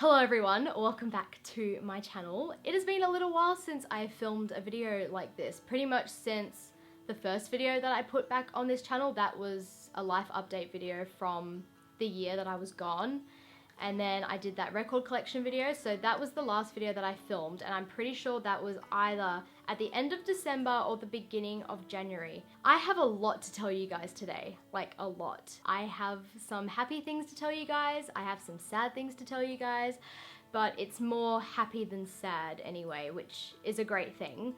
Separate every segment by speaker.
Speaker 1: Hello everyone, welcome back to my channel. It has been a little while since I filmed a video like this, pretty much since the first video that I put back on this channel. That was a life update video from the year that I was gone. And then I did that record collection video, so that was the last video that I filmed, and I'm pretty sure that was either at the end of December or the beginning of January. I have a lot to tell you guys today, like a lot. I have some happy things to tell you guys, I have some sad things to tell you guys, but it's more happy than sad anyway, which is a great thing.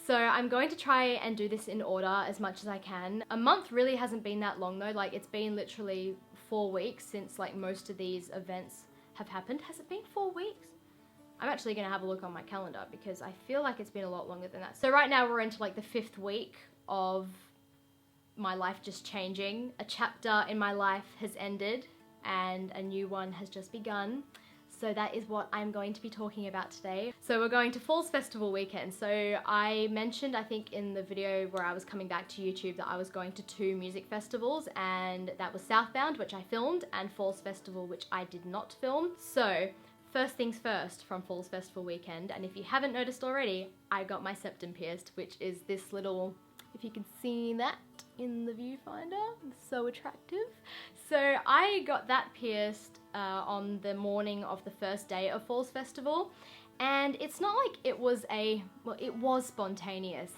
Speaker 1: So I'm going to try and do this in order as much as I can. A month really hasn't been that long though, like it's been literally 4 weeks since like most of these events have happened. Has it been 4 weeks? I'm actually gonna have a look on my calendar because I feel like it's been a lot longer than that. So right now we're into like the 5th week of my life just changing. A chapter in my life has ended and a new one has just begun. So that is what I'm going to be talking about today. So we're going to Falls Festival weekend. So I mentioned, I think in the video where I was coming back to YouTube, that I was going to 2 music festivals, and that was Southbound, which I filmed, and Falls Festival, which I did not film. So first things first from Falls Festival weekend, and if you haven't noticed already, I got my septum pierced, which is this little, if you can see that in the viewfinder, so attractive. So I got that pierced on the morning of the first day of Falls Festival, and it's not like it was well, it was spontaneous,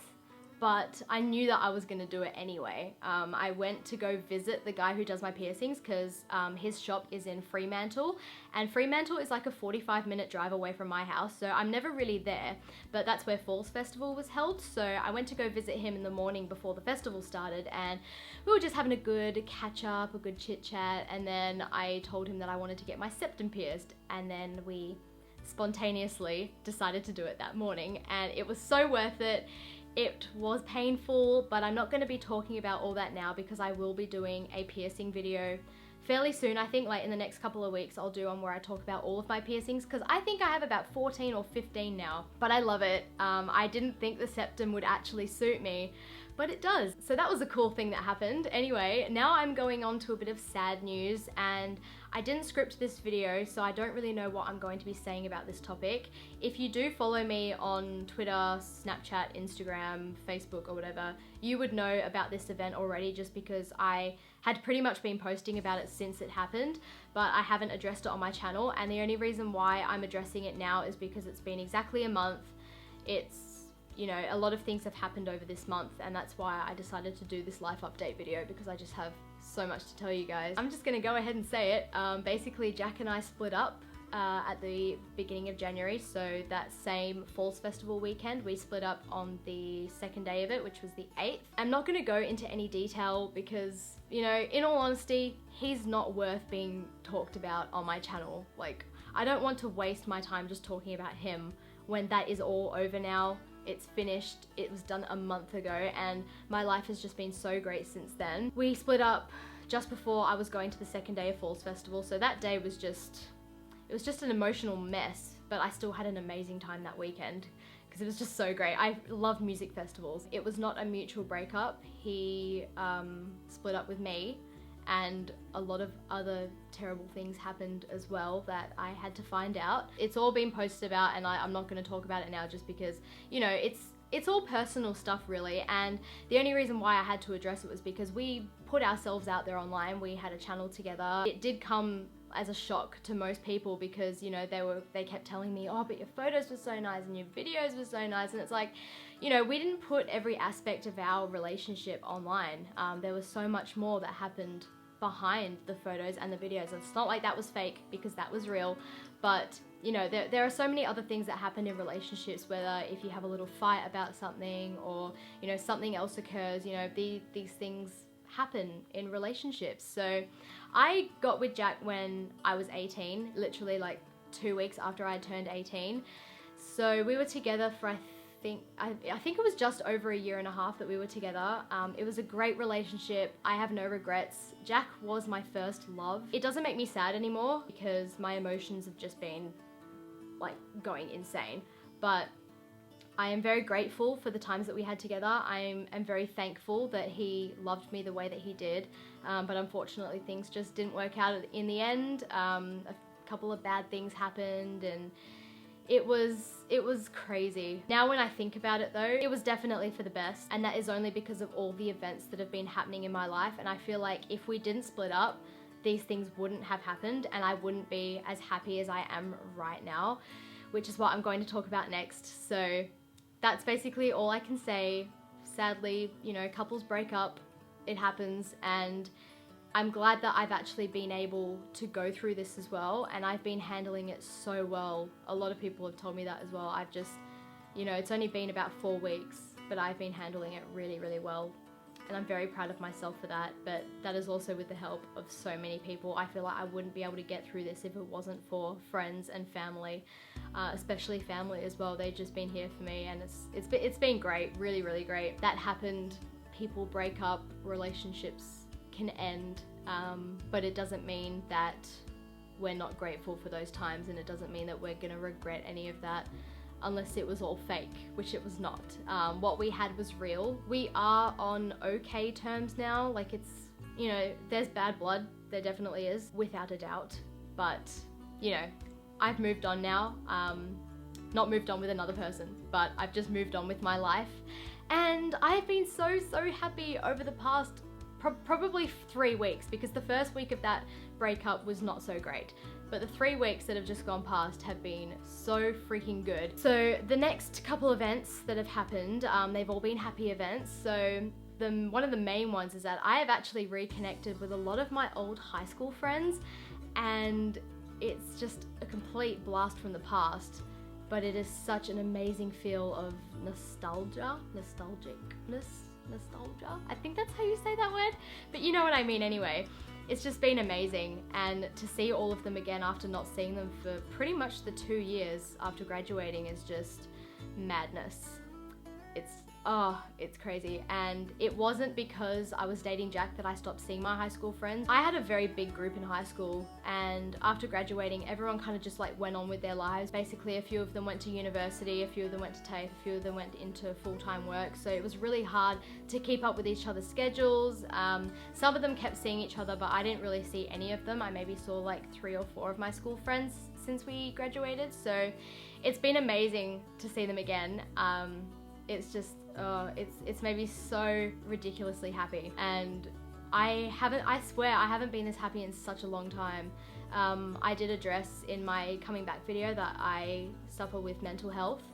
Speaker 1: but I knew that I was gonna do it anyway. I went to go visit the guy who does my piercings because his shop is in Fremantle, and Fremantle is like a 45-minute drive away from my house, so I'm never really there, but that's where Falls Festival was held. So I went to go visit him in the morning before the festival started, and we were just having a good catch up, a good chit chat, and then I told him that I wanted to get my septum pierced, and then we spontaneously decided to do it that morning, and it was so worth it. It was painful, but I'm not going to be talking about all that now because I will be doing a piercing video fairly soon. I think like in the next couple of weeks I'll do one where I talk about all of my piercings, because I think I have about 14 or 15 now, but I love it. I didn't think the septum would actually suit me, but it does. So that was a cool thing that happened. Anyway, now I'm going on to a bit of sad news, and I didn't script this video, so I don't really know what I'm going to be saying about this topic. If you do follow me on Twitter, Snapchat, Instagram, Facebook or whatever, you would know about this event already, just because I had pretty much been posting about it since it happened, but I haven't addressed it on my channel, and the only reason why I'm addressing it now is because it's been exactly a month. It's, you know, a lot of things have happened over this month, and that's why I decided to do this life update video, because I just have so much to tell you guys. I'm just gonna go ahead and say it. Basically, Jack and I split up at the beginning of January, so that same Falls Festival weekend, we split up on the 2nd day of it, which was the 8th. I'm not gonna go into any detail because, you know, in all honesty, he's not worth being talked about on my channel. Like, I don't want to waste my time just talking about him when that is all over now. It's finished, it was done a month ago, and my life has just been so great since then. We split up just before I was going to the 2nd day of Falls Festival, so that day was just, it was just an emotional mess, but I still had an amazing time that weekend because it was just so great. I love music festivals. It was not a mutual breakup. He split up with me, and a lot of other terrible things happened as well that I had to find out. It's all been posted about, and I'm not going to talk about it now just because, you know, it's all personal stuff really, and the only reason why I had to address it was because we put ourselves out there online. We had a channel together. It did come as a shock to most people because, you know, they kept telling me, oh, but your photos were so nice and your videos were so nice, and it's like, you know, we didn't put every aspect of our relationship online. There was so much more that happened behind the photos and the videos. It's not like that was fake, because that was real, but you know, there are so many other things that happen in relationships, whether if you have a little fight about something or, you know, something else occurs, you know, these things happen in relationships. So I got with Jack when I was 18, literally like 2 weeks after I turned 18. So we were together for I think it was just over a year and a half that we were together. It was a great relationship. I have no regrets. Jack was my first love. It doesn't make me sad anymore because my emotions have just been like going insane, but I am very grateful for the times that we had together. I am very thankful that he loved me the way that he did, but unfortunately things just didn't work out in the end. A couple of bad things happened, and it was crazy. Now when I think about it though, it was definitely for the best, and that is only because of all the events that have been happening in my life. And I feel like if we didn't split up, these things wouldn't have happened, and I wouldn't be as happy as I am right now, which is what I'm going to talk about next. So that's basically all I can say. Sadly, you know, couples break up, it happens, and I'm glad that I've actually been able to go through this as well, and I've been handling it so well. A lot of people have told me that as well. I've just, you know, it's only been about 4 weeks, but I've been handling it really, really well. And I'm very proud of myself for that, but that is also with the help of so many people. I feel like I wouldn't be able to get through this if it wasn't for friends and family, especially family as well. They've just been here for me, and it's been great, really, really great. That happened, people break up, relationships can end, but it doesn't mean that we're not grateful for those times, and it doesn't mean that we're gonna regret any of that unless it was all fake, which it was not. What we had was real. We are on okay terms now. Like, it's, you know, there's bad blood, there definitely is, without a doubt, but you know, I've moved on now. Not moved on with another person, but I've just moved on with my life, and I've been so happy over the past probably 3 weeks, because the first week of that breakup was not so great, but the 3 weeks that have just gone past have been so freaking good. So the next couple events that have happened, they've all been happy events. So one of the main ones is that I have actually reconnected with a lot of my old high school friends, and it's just a complete blast from the past, but it is such an amazing feel of nostalgia. I think that's how you say that word, but you know what I mean anyway. It's just been amazing, and to see all of them again after not seeing them for pretty much the 2 years after graduating is just madness. It's crazy. And it wasn't because I was dating Jack that I stopped seeing my high school friends. I had a very big group in high school, and after graduating, everyone kind of just like went on with their lives. Basically, a few of them went to university, a few of them went to TAFE, a few of them went into full-time work. So it was really hard to keep up with each other's schedules. Some of them kept seeing each other, but I didn't really see any of them. I maybe saw like 3 or 4 of my school friends since we graduated. So it's been amazing to see them again. It's just, it's made me so ridiculously happy, and I swear I haven't been this happy in such a long time. I did address in my coming back video that I suffer with mental health,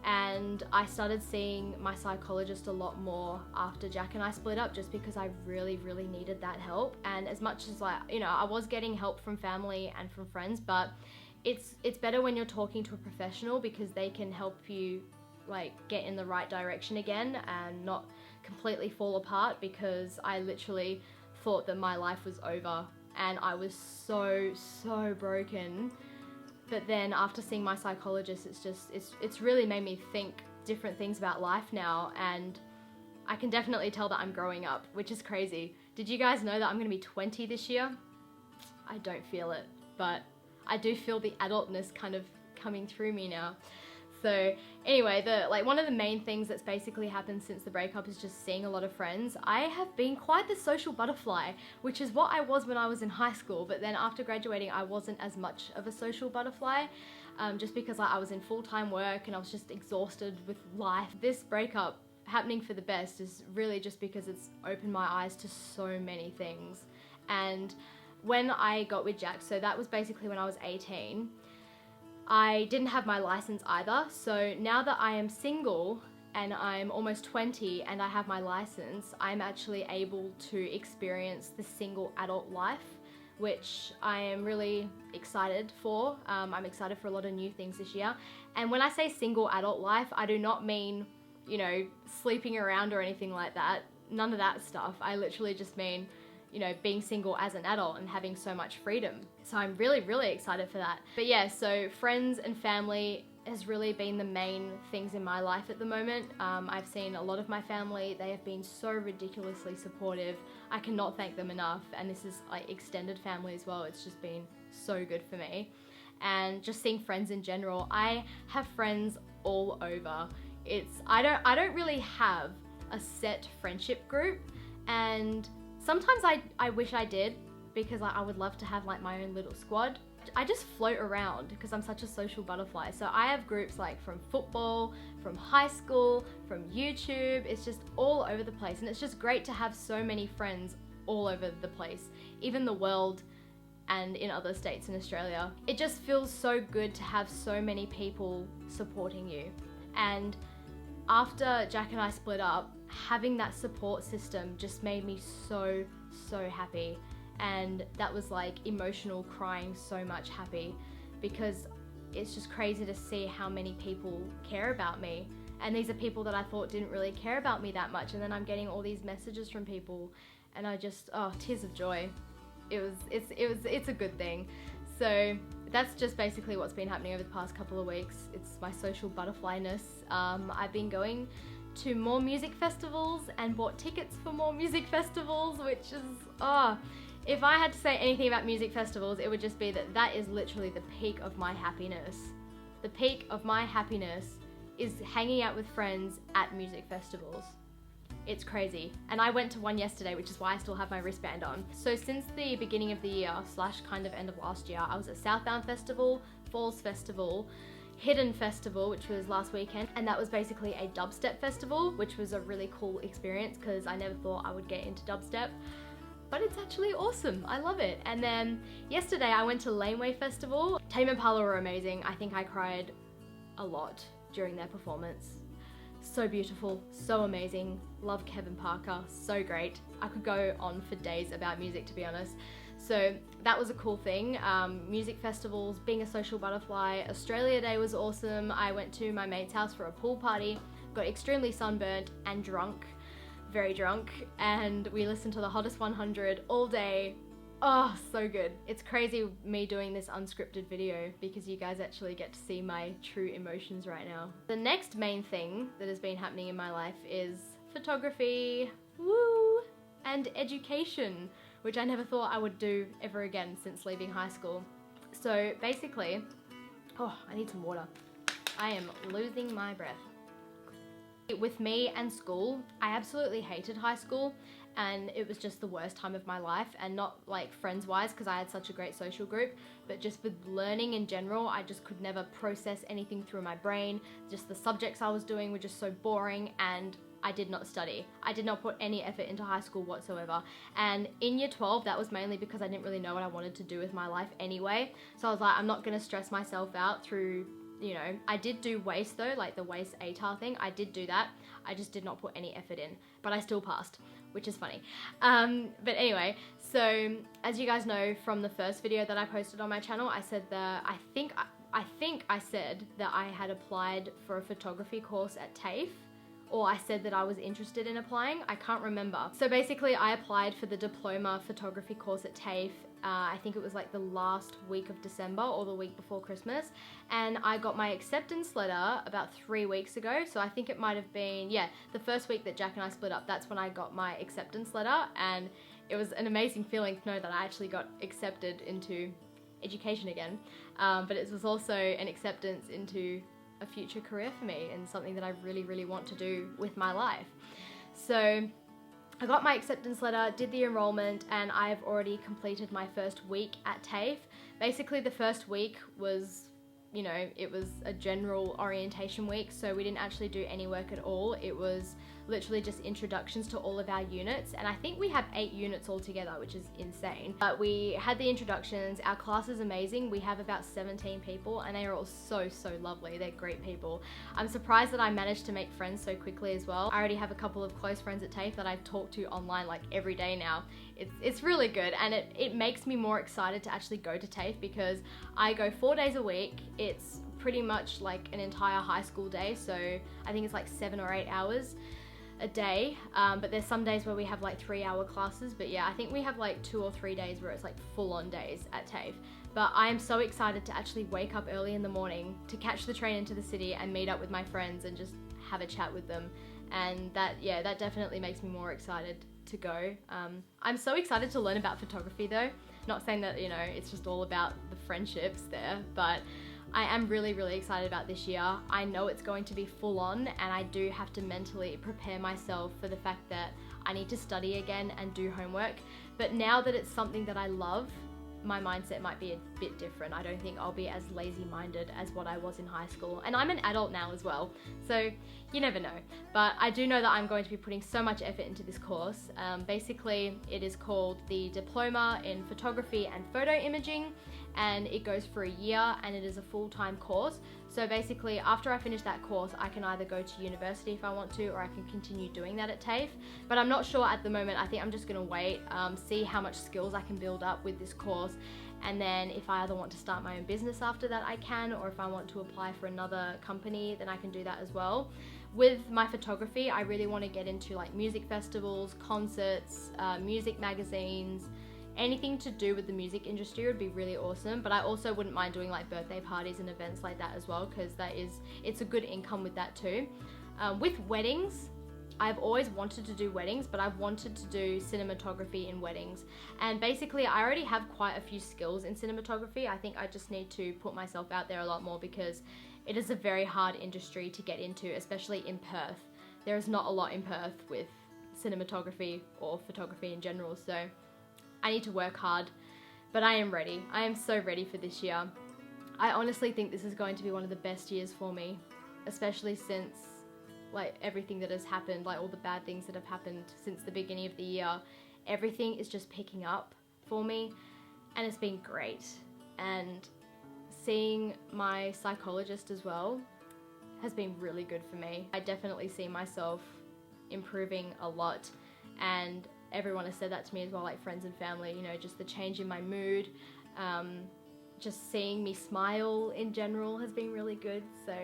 Speaker 1: and I started seeing my psychologist a lot more after Jack and I split up, just because I really needed that help. And as much as, like, you know, I was getting help from family and from friends, but it's better when you're talking to a professional, because they can help you like get in the right direction again and not completely fall apart, because I literally thought that my life was over and I was so broken. But then after seeing my psychologist, it's really made me think different things about life now, and I can definitely tell that I'm growing up, which is crazy. Did you guys know that I'm gonna be 20 this year? I don't feel it, but I do feel the adultness kind of coming through me now. So anyway, one of the main things that's basically happened since the breakup is just seeing a lot of friends. I have been quite the social butterfly, which is what I was when I was in high school, but then after graduating I wasn't as much of a social butterfly, just because I was in full-time work and I was just exhausted with life. This breakup happening for the best is really just because it's opened my eyes to so many things. And when I got with Jack, so that was basically when I was 18, I didn't have my license either. So now that I am single and I'm almost 20 and I have my license, I'm actually able to experience the single adult life, which I am really excited for. I'm excited for a lot of new things this year. And when I say single adult life, I do not mean, you know, sleeping around or anything like that. None of that stuff. I literally just mean, you know, being single as an adult and having so much freedom. So I'm really excited for that. But yeah, so friends and family has really been the main things in my life at the moment. I've seen a lot of my family. They have been so ridiculously supportive. I cannot thank them enough. And this is like extended family as well. It's just been so good for me. And just seeing friends in general. I have friends all over. I don't really have a set friendship group, and sometimes I wish I did, because I would love to have like my own little squad, I just float around because I'm such a social butterfly. So I have groups like from football, from high school, from YouTube. It's just all over the place, and it's just great to have so many friends all over the place, even the world and in other states in Australia. It just feels so good to have so many people supporting you. And after Jack and I split up, having that support system just made me so happy. And that was like emotional crying, so much happy, because it's just crazy to see how many people care about me. And these are people that I thought didn't really care about me that much, and then I'm getting all these messages from people, and I just, oh, tears of joy. It's a good thing. So that's just basically what's been happening over the past couple of weeks. It's my social butterflyness. I've been going to more music festivals and bought tickets for more music festivals, which is, if I had to say anything about music festivals, it would just be that that is literally the peak of my happiness. The peak of my happiness is hanging out with friends at music festivals. It's crazy. And I went to one yesterday, which is why I still have my wristband on. So since the beginning of the year / kind of end of last year, I was at Southbound Festival, Falls Festival, Hidden Festival, which was last weekend, and that was basically a dubstep festival, which was a really cool experience because I never thought I would get into dubstep, but it's actually awesome. I love it. And then yesterday I went to Laneway Festival. Tame Impala were amazing. I think I cried a lot during their performance. So beautiful, so amazing. Love Kevin Parker, so great. I could go on for days about music, to be honest. So that was a cool thing. Music festivals, being a social butterfly. Australia Day was awesome. I went to my mate's house for a pool party, got extremely sunburnt and drunk, very drunk, and we listened to the Hottest 100 all day. Oh, so good. It's crazy me doing this unscripted video because you guys actually get to see my true emotions right now. The next main thing that has been happening in my life is photography, woo, and education, which I never thought I would do ever again since leaving high school. So basically, oh, I need some water. I am losing my breath. With me and school, I absolutely hated high school, and it was just the worst time of my life, and not like friends wise because I had such a great social group, but just with learning in general, I just could never process anything through my brain. Just the subjects I was doing were just so boring, and I did not study. I did not put any effort into high school whatsoever. And in year 12, that was mainly because I didn't really know what I wanted to do with my life anyway. So I was like, I'm not gonna stress myself out through, you know, I did do WACE though, like the WACE ATAR thing. I did do that. I just did not put any effort in, but I still passed, which is funny. But anyway, so as you guys know from the first video that I posted on my channel, I said that I think I said that I had applied for a photography course at TAFE, or I said that I was interested in applying. I can't remember. So basically I applied for the diploma photography course at TAFE. I think it was like the last week of December or the week before Christmas, and I got my acceptance letter about 3 weeks ago. So I think it might have been, yeah, the first week that Jack and I split up, that's when I got my acceptance letter, and it was an amazing feeling to know that I actually got accepted into education again. But it was also an acceptance into a future career for me and something that I really, really want to do with my life. So I got my acceptance letter, did the enrollment, and I've already completed my first week at TAFE. Basically the first week was, you know, it was a general orientation week, so we didn't actually do any work at all. It was literally just introductions to all of our units, and I think we have 8 units altogether, which is insane. But we had the introductions. Our class is amazing. We have about 17 people, and they are all so lovely. They're great people. I'm surprised that I managed to make friends so quickly as well. I already have a couple of close friends at TAFE that I talk to online like every day now. It's really good, and it makes me more excited to actually go to TAFE because I go 4 days a week. It's pretty much like an entire high school day, so I think it's like 7 or 8 hours a day, but there's some days where we have like 3-hour classes. But yeah, I think we have like 2 or 3 days where it's like full-on days at TAFE. But I am so excited to actually wake up early in the morning to catch the train into the city and meet up with my friends and just have a chat with them. And that, yeah, that definitely makes me more excited to go. I'm so excited to learn about photography though. Not saying that, you know, it's just all about the friendships there, but I am really excited about this year. I know it's going to be full on, and I do have to mentally prepare myself for the fact that I need to study again and do homework. But now that it's something that I love, my mindset might be a bit different. I don't think I'll be as lazy-minded as what I was in high school. And I'm an adult now as well, so you never know. But I do know that I'm going to be putting so much effort into this course. Basically, it is called the Diploma in Photography and Photo Imaging, and it goes for a year, and it is a full-time course. So basically, after I finish that course, I can either go to university if I want to, or I can continue doing that at TAFE. But I'm not sure at the moment. I think I'm just gonna wait, see how much skills I can build up with this course, and then if I either want to start my own business after that, I can, or if I want to apply for another company, then I can do that as well. With my photography, I really want to get into like music festivals, concerts, music magazines, anything to do with the music industry would be really awesome. But I also wouldn't mind doing like birthday parties and events like that as well, because it's a good income with that too. With weddings, I've always wanted to do weddings, but I've wanted to do cinematography in weddings. And basically, I already have quite a few skills in cinematography. I think I just need to put myself out there a lot more, because it is a very hard industry to get into, especially in Perth. There is not a lot in Perth with cinematography or photography in general, so I need to work hard, but I am ready. I am so ready for this year. I honestly think this is going to be one of the best years for me, especially since like everything that has happened, like all the bad things that have happened since the beginning of the year. Everything is just picking up for me, and it's been great. And seeing my psychologist as well has been really good for me. I definitely see myself improving a lot, and everyone has said that to me as well, like friends and family, you know, just the change in my mood, just seeing me smile in general has been really good. So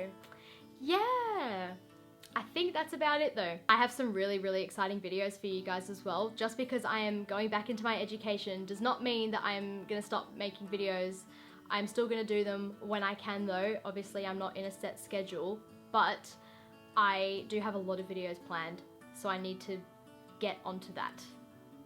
Speaker 1: yeah, I think that's about it though. I have some really, really exciting videos for you guys as well. Just because I am going back into my education does not mean that I'm gonna stop making videos. I'm still gonna do them when I can though. Obviously I'm not in a set schedule, but I do have a lot of videos planned, so I need to get onto that.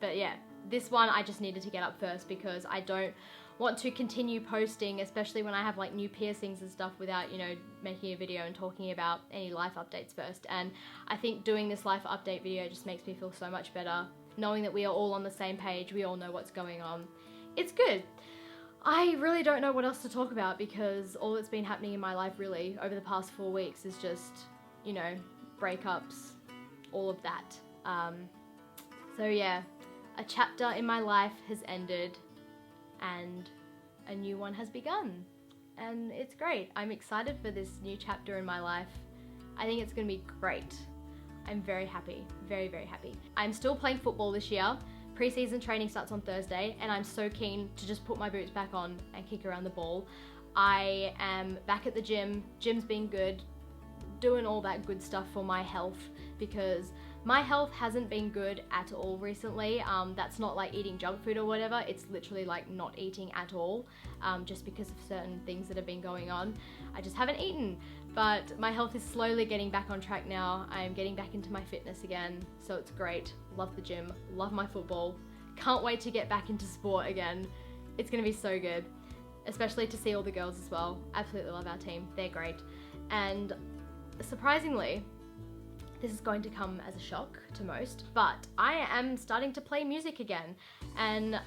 Speaker 1: But yeah, this one I just needed to get up first, because I don't want to continue posting, especially when I have like new piercings and stuff, without, you know, making a video and talking about any life updates first. And I think doing this life update video just makes me feel so much better, knowing that we are all on the same page, we all know what's going on. It's good. I really don't know what else to talk about, because all that's been happening in my life really over the past 4 weeks is just, you know, breakups, all of that. So yeah, a chapter in my life has ended and a new one has begun, and it's great. I'm excited for this new chapter in my life. I think it's gonna be great. I'm very happy, very, very happy. I'm still playing football this year. Pre-season training starts on Thursday, and I'm so keen to just put my boots back on and kick around the ball. I am back at the gym. Gym's been good, doing all that good stuff for my health, because my health hasn't been good at all recently. That's not like eating junk food or whatever, it's literally like not eating at all, just because of certain things that have been going on. I just haven't eaten, but my health is slowly getting back on track now. I am getting back into my fitness again, so it's great. Love the gym, love my football. Can't wait to get back into sport again. It's gonna be so good, especially to see all the girls as well. Absolutely love our team, they're great. And surprisingly, this is going to come as a shock to most, but I am starting to play music again. And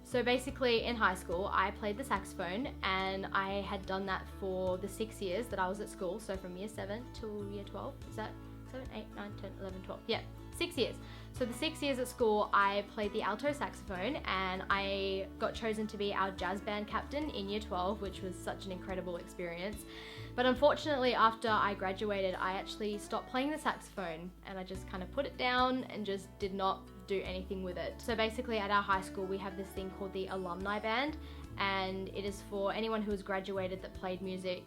Speaker 1: so basically in high school, I played the saxophone, and I had done that for the 6 years that I was at school. So from year 7 to year 12, is that 7, 8, 9, 10, 11, 12? Yeah, 6 years. So the 6 years at school, I played the alto saxophone, and I got chosen to be our jazz band captain in year 12, which was such an incredible experience. But unfortunately, after I graduated, I actually stopped playing the saxophone, and I just kind of put it down and just did not do anything with it. So basically at our high school, we have this thing called the alumni band, and it is for anyone who has graduated that played music.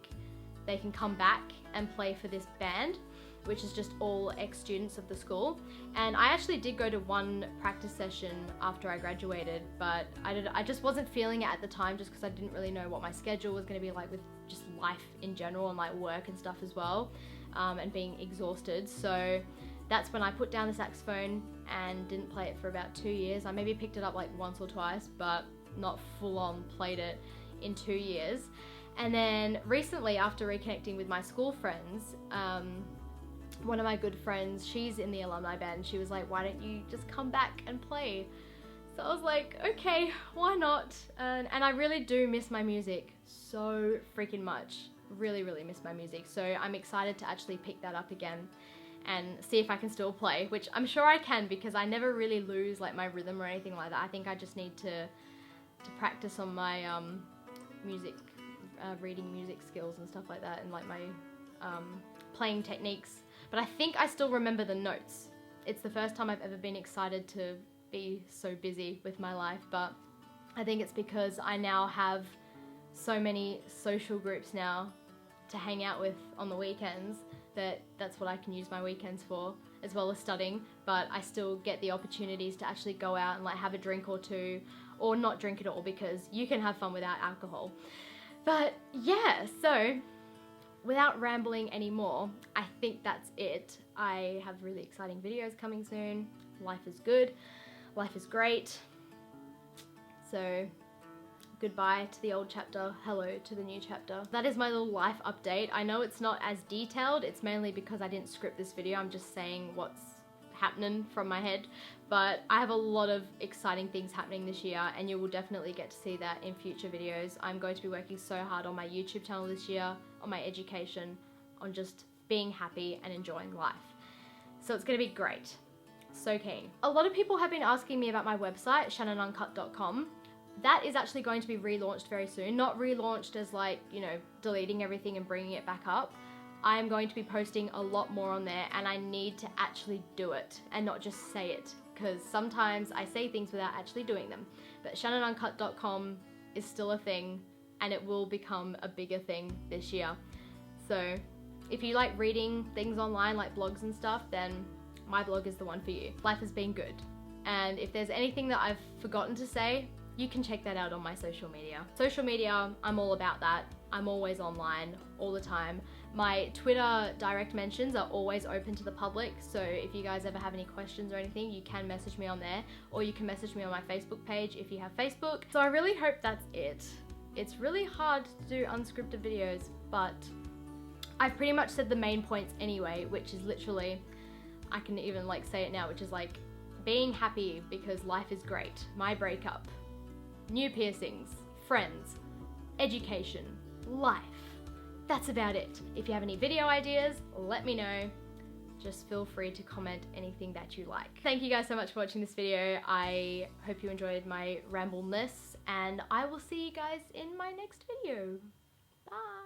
Speaker 1: They can come back and play for this band, which is just all ex-students of the school. And I actually did go to one practice session after I graduated, but I just wasn't feeling it at the time, just because I didn't really know what my schedule was going to be like with just life in general and like work and stuff as well, and being exhausted. So that's when I put down the saxophone and didn't play it for about 2 years. I maybe picked it up like once or twice, but not full on played it in 2 years. And then recently, after reconnecting with my school friends, one of my good friends, she's in the alumni band, she was like, why don't you just come back and play? So So I was like, okay, why not? And I really do miss my music so freaking much. Really, really miss my music. So I'm excited to actually pick that up again and see if I can still play, which I'm sure I can, because I never really lose like my rhythm or anything like that. I think I just need to practice on my music, reading music skills and stuff like that, and like my playing techniques. But I think I still remember the notes. It's the first time I've ever been excited to be so busy with my life, but I think it's because I now have so many social groups now to hang out with on the weekends that's what I can use my weekends for, as well as studying. But I still get the opportunities to actually go out and like have a drink or two, or not drink at all, because you can have fun without alcohol. But yeah, so without rambling anymore, I think that's it. I have really exciting videos coming soon. Life is good. Life is great. So goodbye to the old chapter, hello to the new chapter. That is my little life update. I know it's not as detailed. It's mainly because I didn't script this video. I'm just saying what's happening from my head. But I have a lot of exciting things happening this year, and you will definitely get to see that in future videos. I'm going to be working so hard on my YouTube channel this year, on my education, on just being happy and enjoying life. So it's going to be great. So keen. A lot of people have been asking me about my website, shannonuncut.com. That is actually going to be relaunched very soon. Not relaunched as like, you know, deleting everything and bringing it back up. I am going to be posting a lot more on there, and I need to actually do it and not just say it, because sometimes I say things without actually doing them. But shannonuncut.com is still a thing, and it will become a bigger thing this year. So if you like reading things online, like blogs and stuff, then my blog is the one for you. Life has been good. And if there's anything that I've forgotten to say, you can check that out on my social media. Social media, I'm all about that. I'm always online all the time. My Twitter direct mentions are always open to the public, so if you guys ever have any questions or anything, you can message me on there, or you can message me on my Facebook page if you have Facebook. So I really hope that's it. It's really hard to do unscripted videos, but I've pretty much said the main points anyway, which is literally, I can even like say it now, which is like being happy because life is great, my breakup, new piercings, friends, education, life. That's about it. If you have any video ideas, let me know. Just feel free to comment anything that you like. Thank you guys so much for watching this video. I hope you enjoyed my rambleness, and I will see you guys in my next video. Bye.